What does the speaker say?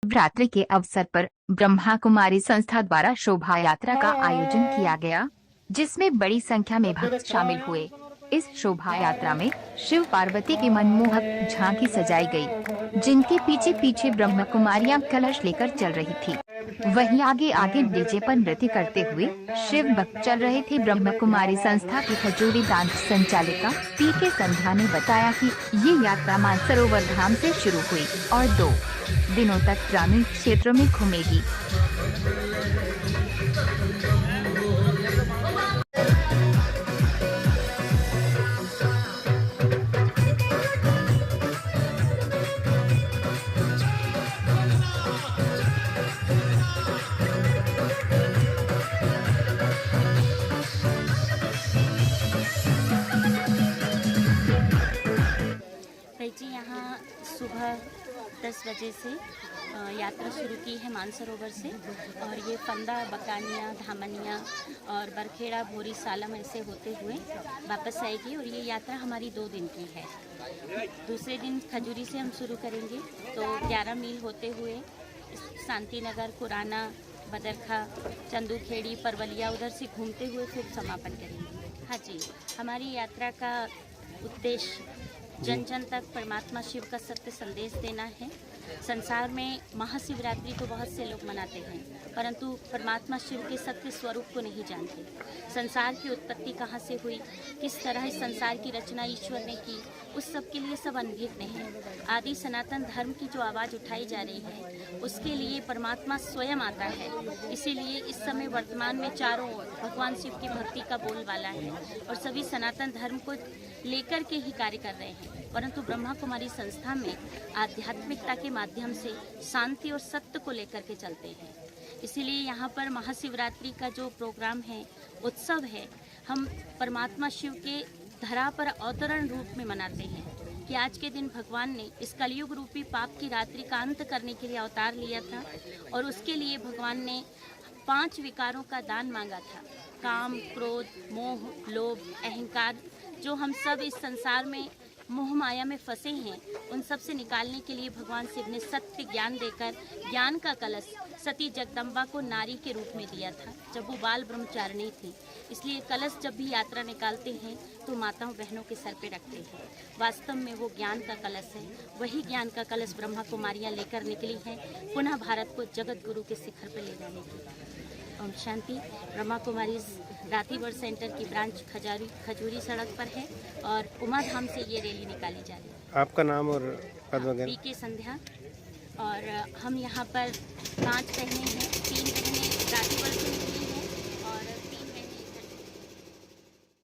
नवरात्रि के अवसर पर ब्रह्मा कुमारी संस्था द्वारा शोभा यात्रा का आयोजन किया गया, जिसमें बड़ी संख्या में भक्त शामिल हुए। इस शोभा यात्रा में शिव पार्वती की मनमोहक झांकी सजाई गई, जिनके पीछे पीछे ब्रह्मा कुमारियां कलश लेकर चल रही थी। वहीं आगे आगे डीजे पर नृत्य करते हुए शिव भक्त चल रहे थे। ब्रह्मा कुमारी संस्था की खजूरी डांस संचालिका पीके संध्या ने बताया कि ये यात्रा मानसरोवर धाम से शुरू हुई और 2 दिनों तक ग्रामीण क्षेत्रों में घूमेगी। जी यहाँ सुबह 10 बजे से यात्रा शुरू की है मानसरोवर से, और ये फंदा, बकानिया, धामनिया और बरखेड़ा, भोरी, सालम ऐसे होते हुए वापस आएगी। और ये यात्रा हमारी 2 दिन की है। दूसरे दिन खजूरी से हम शुरू करेंगे, तो 11 मील होते हुए शांति नगर, कुराना, बदरखा, चंदूखेड़ी, परवलिया उधर से घूमते हुए फिर समापन करेंगे। हाँ जी, हमारी यात्रा का उद्देश्य जन जन तक परमात्मा शिव का सत्य संदेश देना है। संसार में महाशिवरात्रि तो बहुत से लोग मनाते हैं, परंतु परमात्मा शिव के सत्य स्वरूप को नहीं जानते। संसार की उत्पत्ति कहाँ से हुई, किस तरह इस संसार की रचना ईश्वर ने की, उस सब के लिए सब अनभिज्ञ है। आदि सनातन धर्म की जो आवाज़ उठाई जा रही है, उसके लिए परमात्मा स्वयं आता है। इसीलिए इस समय वर्तमान में चारों ओर भगवान शिव की भक्ति का बोलबाला है और सभी सनातन धर्म को लेकर के ही कार्य कर रहे हैं। परंतु ब्रह्मा कुमारी संस्था में आध्यात्मिकता के माध्यम से शांति और सत्य को लेकर के चलते हैं। इसीलिए यहाँ पर महाशिवरात्रि का जो प्रोग्राम है, उत्सव है, हम परमात्मा शिव के धरा पर अवतरण रूप में मनाते हैं कि आज के दिन भगवान ने इस कलयुग रूपी पाप की रात्रि का अंत करने के लिए अवतार लिया था। और उसके लिए भगवान ने 5 विकारों का दान मांगा था: काम, क्रोध, मोह, लोभ, अहंकार। जो हम सब इस संसार में मोह माया में फंसे हैं, उन सब से निकालने के लिए भगवान शिव ने सत्य ज्ञान देकर ज्ञान का कलश सती जगदम्बा को नारी के रूप में दिया था, जब वो बाल ब्रह्मचारिणी थी। इसलिए कलश जब भी यात्रा निकालते हैं तो माताओं बहनों के सर पे रखते हैं। वास्तव में वो ज्ञान का कलश है। वही ज्ञान का कलश ब्रह्मा कुमारियाँ लेकर निकली हैं, पुनः भारत को जगत गुरु के शिखर पर ले जाने की। ओम शांति। ब्रह्मा कुमारी रातीवर सेंटर की ब्रांच खजूरी सड़क पर है और उमा धाम से ये रैली निकाली जा रही है। आपका नाम और पद वगैरह? पीके संध्या। और हम यहाँ पर 5 बहनें हैं, 3 बहनें रातीवर से